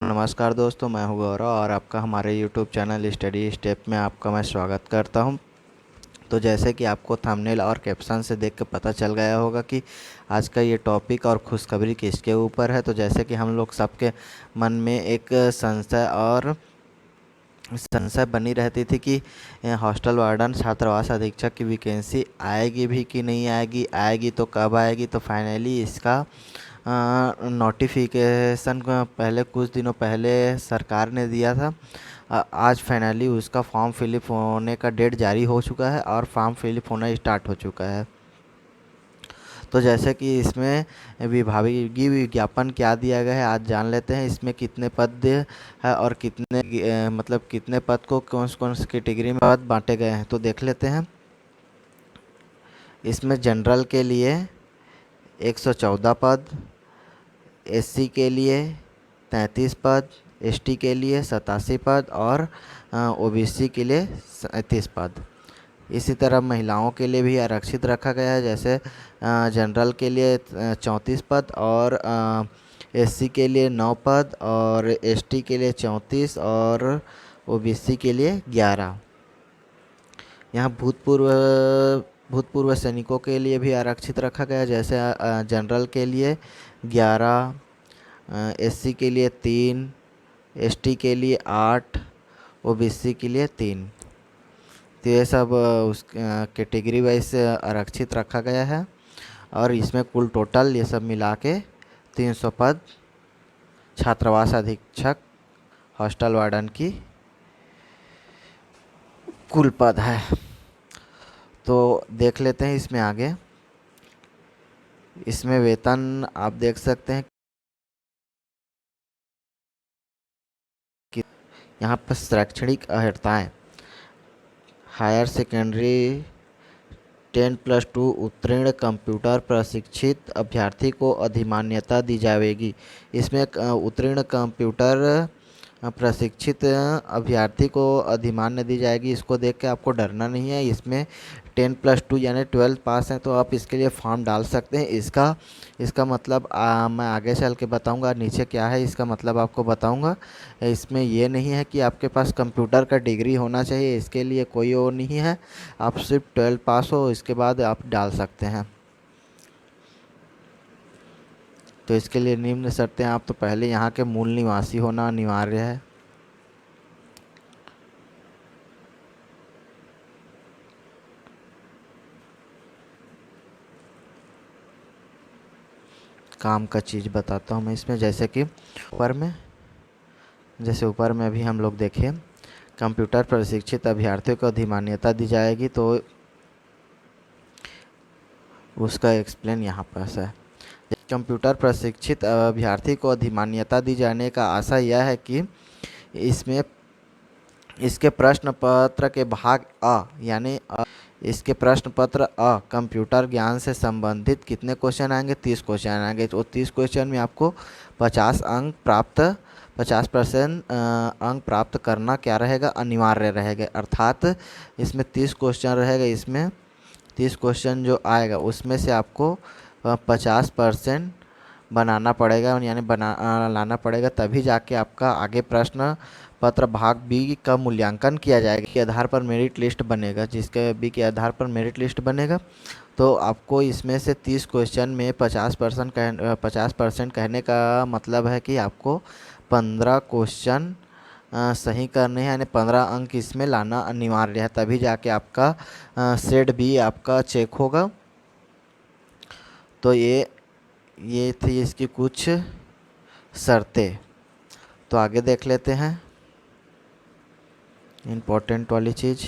नमस्कार दोस्तों, मैं हूं गौरव और आपका हमारे यूट्यूब चैनल स्टडी स्टेप में आपका मैं स्वागत करता हूं। तो जैसे कि आपको थंबनेल और कैप्शन से देख के पता चल गया होगा कि आज का ये टॉपिक और खुशखबरी किसके ऊपर है। तो जैसे कि हम लोग सबके मन में एक संशय बनी रहती थी कि हॉस्टल वार्डन छात्रावास अधीक्षक की वैकेंसी आएगी भी कि नहीं आएगी, आएगी तो कब आएगी। तो फाइनली इसका नोटिफिकेशन पहले कुछ दिनों पहले सरकार ने दिया था। आज फाइनली उसका फॉर्म फिलअप होने का डेट जारी हो चुका है और फॉर्म फिलअप होना स्टार्ट हो चुका है। तो जैसे कि इसमें विभागीय विज्ञापन क्या दिया गया है आज जान लेते हैं। इसमें कितने पद है और कितने पद को कौन कौन सी कैटेगरी में पद बांटे गए हैं तो देख लेते हैं। इसमें जनरल के लिए 114 पद, एससी के लिए 33 पद, एसटी के लिए 87 पद और ओबीसी के लिए 37 पद। इसी तरह महिलाओं के लिए भी आरक्षित रखा गया है। जैसे जनरल के लिए 34 पद और एससी के लिए 9 पद और एसटी के लिए 34 और ओबीसी के लिए 11। यहाँ भूतपूर्व सैनिकों के लिए भी आरक्षित रखा गया है। जैसे जनरल के लिए 11, एससी के लिए 3, एसटी के लिए 8, ओबीसी के लिए 3। तो ये सब उस कैटेगरी वाइज आरक्षित रखा गया है और इसमें कुल टोटल ये सब मिला के 300 पद छात्रावास अधीक्षक हॉस्टल वार्डन की कुल पद है। तो देख लेते हैं इसमें आगे। इसमें वेतन आप देख सकते हैं कि यहाँ पर शैक्षणिक अर्हताएं हायर सेकेंडरी 10+2 उत्तीर्ण कंप्यूटर प्रशिक्षित अभ्यर्थी को अधिमान्यता दी जाएगी। इसमें उत्तीर्ण कंप्यूटर प्रशिक्षित अभ्यर्थी को अधिमान्य दी जाएगी। इसको देख के आपको डरना नहीं है। इसमें 10+2 यानी 12 पास हैं तो आप इसके लिए फॉर्म डाल सकते हैं। इसका मतलब मैं आगे चल के बताऊंगा। नीचे क्या है इसका मतलब आपको बताऊंगा। इसमें ये नहीं है कि आपके पास कंप्यूटर का डिग्री होना चाहिए, इसके लिए कोई वो नहीं है। आप सिर्फ 12 पास हो इसके बाद आप डाल सकते हैं। तो इसके लिए निम्न शर्तें आप तो पहले यहाँ के मूल निवासी होना अनिवार्य है। काम का चीज़ बताता हूँ मैं इसमें। जैसे ऊपर में अभी हम लोग देखें कंप्यूटर प्रशिक्षित अभ्यर्थियों को अधिमान्यता दी जाएगी तो उसका एक्सप्लेन यहाँ पर है। कंप्यूटर प्रशिक्षित अभ्यर्थी को अधिमान्यता दी जाने का आशय यह है कि इसमें इसके प्रश्न पत्र के भाग इसके प्रश्न पत्र कंप्यूटर ज्ञान से संबंधित कितने क्वेश्चन आएंगे, 30 क्वेश्चन आएंगे। तो 30 क्वेश्चन में आपको 50% अंक प्राप्त करना क्या रहेगा, अनिवार्य रहेगा। अर्थात इसमें 30 क्वेश्चन रहेगा। इसमें 30 क्वेश्चन जो आएगा उसमें से आपको 50% बनाना पड़ेगा यानी लाना पड़ेगा, तभी जाके आपका आगे प्रश्न पत्र भाग बी का मूल्यांकन किया जाएगा। के आधार पर मेरिट लिस्ट बनेगा। जिसके बी के आधार पर मेरिट लिस्ट बनेगा तो आपको इसमें से 30 क्वेश्चन में 50% कहने का मतलब है कि आपको 15 क्वेश्चन सही करने हैं यानी 15 अंक इसमें लाना अनिवार्य है, तभी जाके आपका सेट भी आपका चेक होगा। तो ये थी इसकी कुछ शर्तें। तो आगे देख लेते हैं इम्पोर्टेंट वाली चीज़।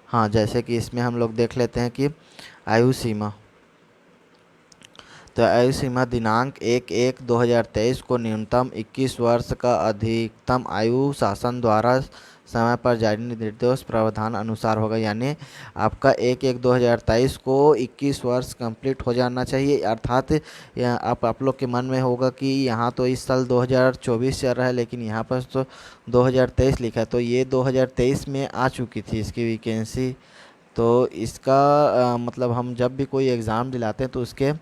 हाँ, जैसे कि इसमें हम लोग देख लेते हैं कि आयु सीमा। तो आयु सीमा दिनांक 1/1/2023 को न्यूनतम 21 वर्ष का अधिकतम आयु शासन द्वारा समय पर जारी निर्देश प्रावधान अनुसार होगा। यानी आपका 1/1/2023 को 21 वर्ष कंप्लीट हो जाना चाहिए। अर्थात आप लोग के मन में होगा कि यहाँ तो इस साल 2024 चल रहा है लेकिन यहाँ पर तो 2023 लिखा है। तो ये 2023 में आ चुकी थी इसकी वैकेंसी। तो इसका मतलब हम जब भी कोई एग्ज़ाम दिलाते हैं तो उसके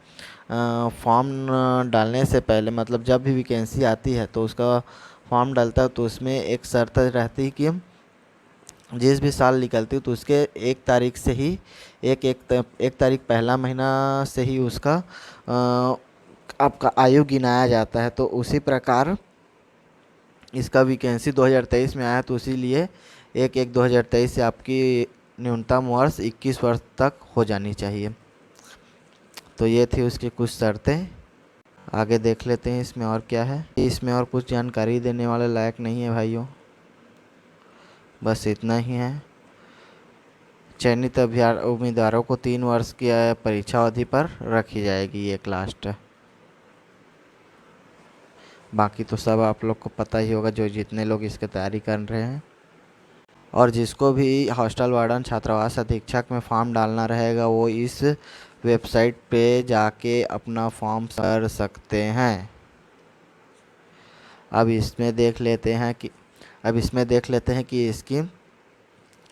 फॉर्म डालने से पहले मतलब जब भी वैकेंसी आती है तो उसका फॉर्म डालता है तो उसमें एक शर्त रहती है कि जिस भी साल निकलती है तो उसके 1 तारीख से ही एक तारीख पहला महीना से ही उसका आपका आयु गिनाया जाता है। तो उसी प्रकार इसका वैकेंसी 2023 में आया, तो इसीलिए 1/1/2023 से आपकी न्यूनतम वर्ष 21 वर्ष तक हो जानी चाहिए। तो ये थी उसकी कुछ शर्तें। आगे देख लेते हैं इसमें और क्या है। इसमें और कुछ जानकारी देने वाले लायक नहीं है भाइयों, बस इतना ही है। चयनित उम्मीदवारों को 3 वर्ष की परीक्षा अवधि पर रखी जाएगी, ये लास्ट है। बाकी तो सब आप लोग को पता ही होगा, जो जितने लोग इसकी तैयारी कर रहे हैं। और जिसको भी हॉस्टल वार्डन छात्रावास अधीक्षक में फॉर्म डालना रहेगा वो इस वेबसाइट पे जाके अपना फॉर्म भर सकते हैं। अब इसमें देख लेते हैं कि इसकी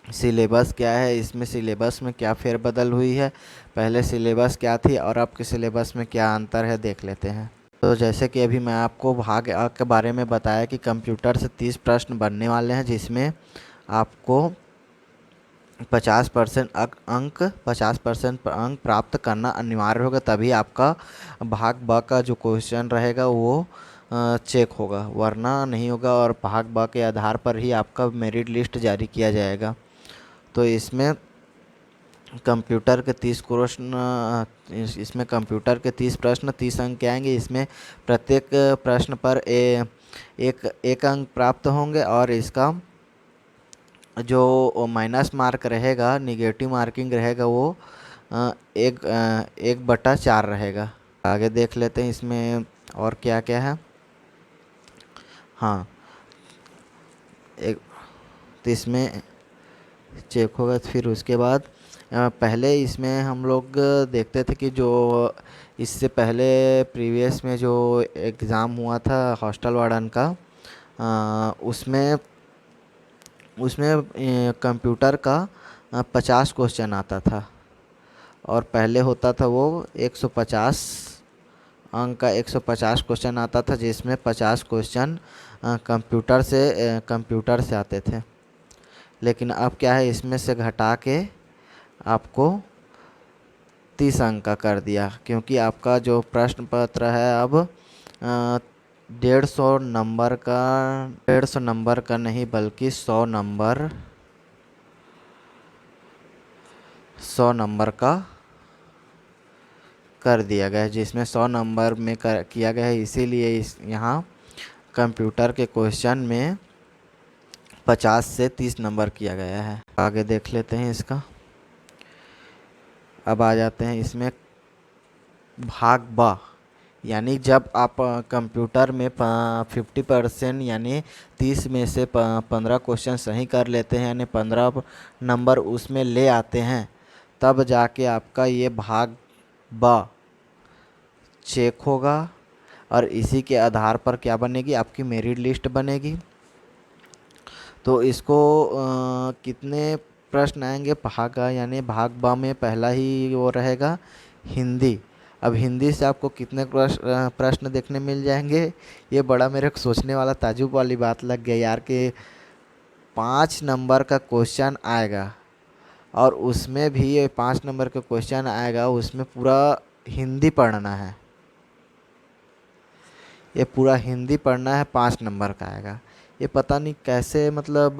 सिलेबस क्या है, इसमें सिलेबस में क्या फेरबदल हुई है, पहले सिलेबस क्या थी और अब के सिलेबस में क्या अंतर है, देख लेते हैं। तो जैसे कि अभी मैं आपको भाग अ के बारे में बताया कि कंप्यूटर से 30 प्रश्न बनने वाले हैं, जिसमें आपको 50% अंक प्राप्त करना अनिवार्य होगा, तभी आपका भाग ब का जो क्वेश्चन रहेगा वो चेक होगा, वरना नहीं होगा। और भाग ब के आधार पर ही आपका मेरिट लिस्ट जारी किया जाएगा। तो इसमें कंप्यूटर के 30 प्रश्न 30 अंक के आएंगे। इसमें प्रत्येक प्रश्न पर एक अंक प्राप्त होंगे और इसका जो माइनस मार्क रहेगा, निगेटिव मार्किंग रहेगा, वो 1/4 रहेगा। आगे देख लेते हैं इसमें और क्या क्या है। हाँ, तो इसमें चेक होगा। फिर उसके बाद पहले इसमें हम लोग देखते थे कि जो इससे पहले प्रीवियस में जो एग्ज़ाम हुआ था हॉस्टल वार्डन का, उसमें कंप्यूटर का 50 क्वेश्चन आता था और पहले होता था वो 150 अंक का 150 क्वेश्चन आता था, जिसमें 50 क्वेश्चन कंप्यूटर से आते थे। लेकिन अब क्या है, इसमें से घटा के आपको 30 अंक का कर दिया, क्योंकि आपका जो प्रश्न पत्र है अब 150 नंबर का नहीं बल्कि 100 नंबर का कर दिया गया है, जिसमें 100 नंबर में किया गया है। इसीलिए यहाँ कंप्यूटर के क्वेश्चन में 50 से 30 नंबर किया गया है। आगे देख लेते हैं इसका। अब आ जाते हैं इसमें भाग ब, यानी जब आप कंप्यूटर में 50% यानी 30 में से 15 क्वेश्चन सही कर लेते हैं, यानी 15 नंबर उसमें ले आते हैं, तब जाके आपका ये भाग ब चेक होगा और इसी के आधार पर क्या बनेगी, आपकी मेरिट लिस्ट बनेगी। तो इसको कितने प्रश्न आएंगे भाग आ, यानी भाग ब में पहला ही वो रहेगा हिंदी। अब हिंदी से आपको कितने प्रश्न देखने मिल जाएंगे, ये बड़ा मेरे को सोचने वाला ताजुब वाली बात लग गई यार, कि 5 नंबर का क्वेश्चन आएगा और उसमें भी ये 5 नंबर का क्वेश्चन आएगा, उसमें पूरा हिंदी पढ़ना है। ये पूरा हिंदी पढ़ना है, 5 नंबर का आएगा। ये पता नहीं कैसे मतलब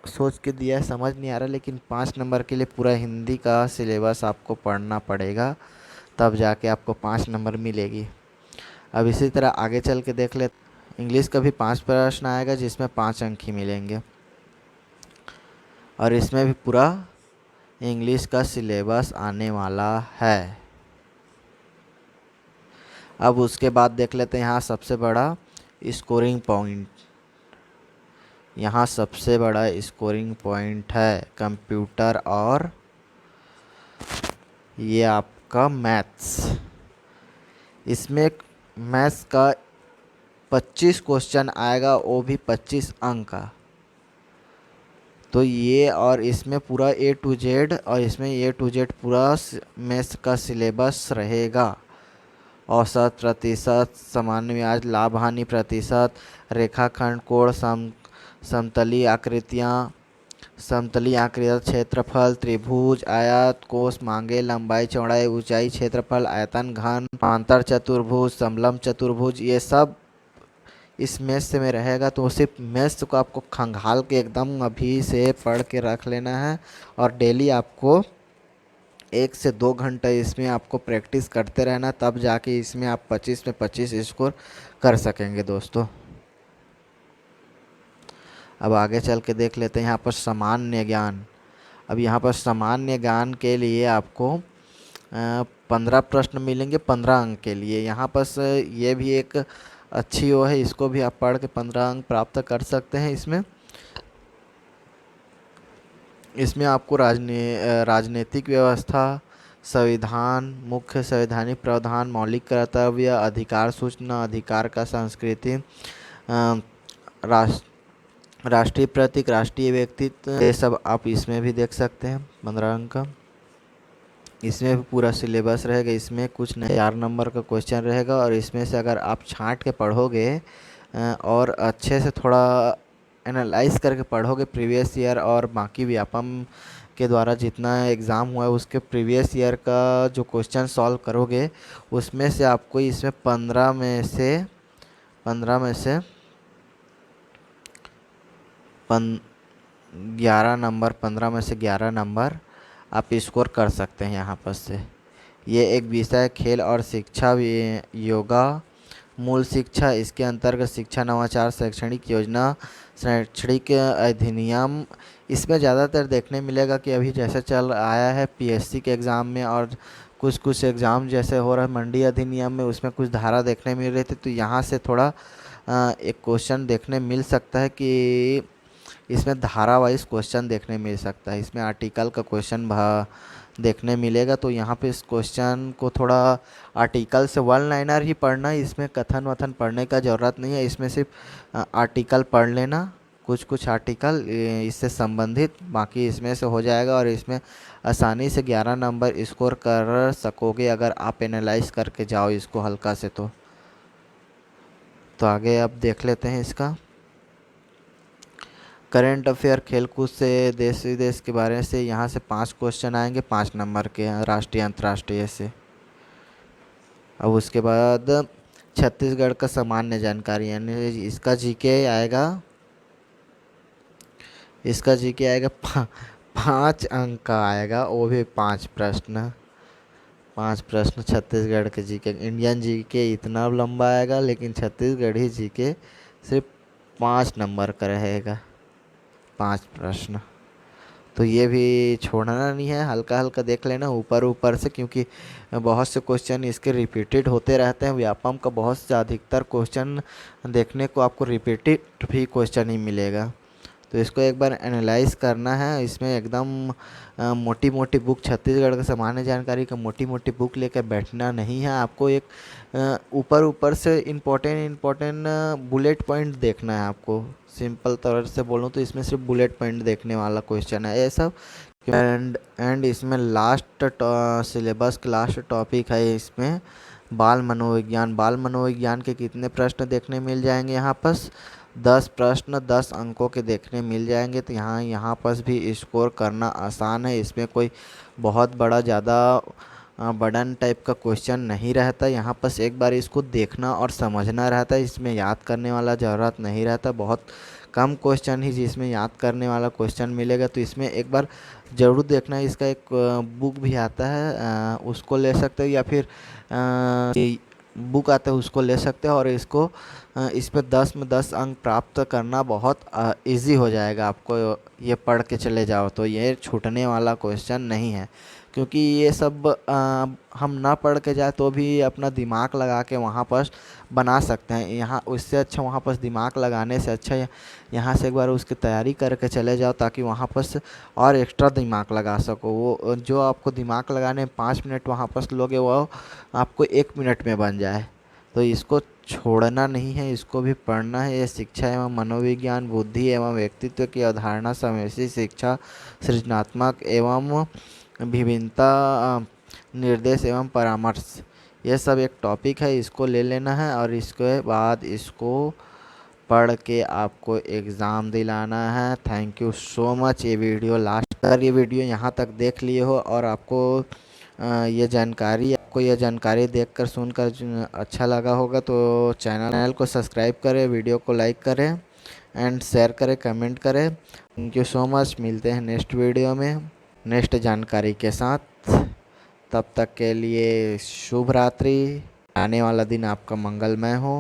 सोच के दिया है, समझ नहीं आ रहा, लेकिन 5 नंबर के लिए पूरा हिंदी का सिलेबस आपको पढ़ना पड़ेगा, तब जाके आपको 5 नंबर मिलेगी। अब इसी तरह आगे चल के देख ले, इंग्लिश का भी 5 प्रश्न आएगा, जिसमें 5 अंक ही मिलेंगे और इसमें भी पूरा इंग्लिश का सिलेबस आने वाला है। अब उसके बाद देख लेते हैं यहाँ सबसे बड़ा स्कोरिंग पॉइंट। यहाँ सबसे बड़ा स्कोरिंग पॉइंट है कंप्यूटर और ये आपका मैथ्स। इसमें मैथ्स का 25 क्वेश्चन आएगा, वो भी 25 अंक का। तो ये और इसमें पूरा A to Z, और इसमें A to Z पूरा मैथ्स का सिलेबस रहेगा औसत, प्रतिशत, सामान्य ब्याज, लाभ हानि प्रतिशत, रेखाखंड, कोण, समतलीय आकृतियाँ, समतलीय आकृतियाँ, क्षेत्रफल, त्रिभुज, आयत, कोस, मांगे, लंबाई, चौड़ाई, ऊंचाई, क्षेत्रफल, आयतन, घन, समांतर चतुर्भुज, समलंब चतुर्भुज, ये सब इस मैथ से में रहेगा। तो सिर्फ मैथ को आपको खंगाल के एकदम अभी से पढ़ के रख लेना है और डेली आपको 1 से 2 घंटे इसमें आपको प्रैक्टिस करते रहना, तब जाके इसमें आप 25 में 25 स्कोर कर सकेंगे दोस्तों। अब आगे चल के देख लेते हैं यहाँ पर सामान्य ज्ञान। अब यहाँ पर सामान्य ज्ञान के लिए आपको 15 प्रश्न मिलेंगे 15 अंक के लिए। यहाँ पर ये भी एक अच्छी वो है, इसको भी आप पढ़ के 15 अंक प्राप्त कर सकते हैं। इसमें आपको राजनीतिक व्यवस्था, संविधान, मुख्य संवैधानिक प्रावधान, मौलिक कर्तव्य, अधिकार सूचना, अधिकार का संस्कृति, राष्ट्रीय प्रतीक, राष्ट्रीय व्यक्तित्व, ये सब आप इसमें भी देख सकते हैं 15 अंक का। इसमें भी पूरा सिलेबस रहेगा, इसमें कुछ नहीं 4 नंबर का क्वेश्चन रहेगा और इसमें से अगर आप छांट के पढ़ोगे और अच्छे से थोड़ा एनालाइज करके पढ़ोगे प्रीवियस ईयर और बाकी व्यापम के द्वारा जितना एग्ज़ाम हुआ है उसके प्रीवियस ईयर का जो क्वेश्चन सॉल्व करोगे, उसमें से आपको इसमें 15 में से 11 नंबर 15 में से 11 नंबर आप स्कोर कर सकते हैं यहाँ पर से। ये एक विषय खेल और शिक्षा, योगा, मूल शिक्षा, इसके अंतर्गत शिक्षा नवाचार, शैक्षणिक योजना, शैक्षणिक अधिनियम। इसमें ज़्यादातर देखने मिलेगा कि अभी जैसे चल आया है पीएससी के एग्ज़ाम में और कुछ एग्ज़ाम जैसे हो रहा है मंडी अधिनियम में, उसमें कुछ धारा देखने मिल रही थी। तो यहाँ से थोड़ा एक क्वेश्चन देखने मिल सकता है कि इसमें धारा वाइज क्वेश्चन देखने मिल सकता है। इसमें आर्टिकल का क्वेश्चन देखने मिलेगा। तो यहाँ पे इस क्वेश्चन को थोड़ा आर्टिकल से 1 लाइनर ही पढ़ना है, इसमें कथन वथन पढ़ने का ज़रूरत नहीं है। इसमें सिर्फ आर्टिकल पढ़ लेना, कुछ आर्टिकल इससे संबंधित, बाकी इसमें से हो जाएगा और इसमें आसानी से 11 नंबर स्कोर कर सकोगे अगर आप एनालाइज करके जाओ इसको हल्का से। तो आगे अब देख लेते हैं इसका करंट अफेयर, खेलकूद से, देश विदेश के बारे से। यहाँ से 5 क्वेश्चन आएंगे 5 नंबर के, राष्ट्रीय अंतर्राष्ट्रीय से। अब उसके बाद छत्तीसगढ़ का सामान्य जानकारी, यानी इसका जीके आएगा 5 अंक का आएगा, वो भी 5 प्रश्न। 5 प्रश्न छत्तीसगढ़ के जीके। इंडियन जीके इतना लंबा आएगा, लेकिन छत्तीसगढ़ी जीके सिर्फ 5 नंबर का रहेगा, 5 प्रश्न। तो ये भी छोड़ना नहीं है, हल्का हल्का देख लेना ऊपर से, क्योंकि बहुत से क्वेश्चन इसके रिपीटेड होते रहते हैं। व्यापम का बहुत से अधिकतर क्वेश्चन देखने को आपको रिपीटेड भी क्वेश्चन ही मिलेगा। तो इसको एक बार एनालाइज करना है। इसमें एकदम मोटी मोटी बुक, छत्तीसगढ़ का सामान्य जानकारी का मोटी मोटी बुक लेकर बैठना नहीं है आपको। एक ऊपर से इम्पोर्टेंट बुलेट पॉइंट देखना है आपको। सिंपल तौर से बोलूँ तो इसमें सिर्फ बुलेट पॉइंट देखने वाला क्वेश्चन है ये सब। एंड इसमें लास्ट सिलेबस का लास्ट टॉपिक है इसमें बाल मनोविज्ञान के कितने प्रश्न देखने मिल जाएंगे यहाँ पर? 10 प्रश्न 10 अंकों के देखने मिल जाएंगे। तो यहाँ पर भी स्कोर करना आसान है। इसमें कोई बहुत बड़ा ज़्यादा बर्डन टाइप का क्वेश्चन नहीं रहता। यहाँ पर एक बार इसको देखना और समझना रहता है, इसमें याद करने वाला ज़रूरत नहीं रहता। बहुत कम क्वेश्चन ही जिसमें याद करने वाला क्वेश्चन मिलेगा। तो इसमें एक बार ज़रूर देखना है। इसका एक बुक भी आता है, उसको ले सकते हो, या फिर बुक आता है उसको ले सकते हो। और इसको इसमें 10 में 10 अंक प्राप्त करना बहुत इजी हो जाएगा आपको। ये पढ़ के चले जाओ तो ये छूटने वाला क्वेश्चन नहीं है, क्योंकि ये सब हम ना पढ़ के जाए तो भी अपना दिमाग लगा के वहाँ पर बना सकते हैं। यहाँ उससे अच्छा, वहाँ पर दिमाग लगाने से अच्छा यहाँ से एक बार उसकी तैयारी करके चले जाओ, ताकि वहाँ पर और एक्स्ट्रा दिमाग लगा सको। वो जो आपको दिमाग लगाने 5 मिनट वहाँ पर लोगे, वो आपको 1 मिनट में बन जाए। तो इसको छोड़ना नहीं है, इसको भी पढ़ना है। ये शिक्षा एवं मनोविज्ञान, बुद्धि एवं व्यक्तित्व की अवधारणा, समावेशी शिक्षा, सृजनात्मक एवं विभिन्नता, निर्देश एवं परामर्श, ये सब एक टॉपिक है, इसको ले लेना है और इसके बाद इसको पढ़ के आपको एग्ज़ाम दिलाना है। Thank you so much. ये वीडियो लास्ट, अगर ये वीडियो यहाँ तक देख लिए हो और आपको ये जानकारी देखकर सुनकर अच्छा लगा होगा तो चैनल को सब्सक्राइब करें, वीडियो को लाइक करें एंड शेयर करें, कमेंट करें। Thank you so much. मिलते हैं नेक्स्ट वीडियो में नेक्स्ट जानकारी के साथ। तब तक के लिए शुभ रात्रि। आने वाला दिन आपका मंगलमय हो।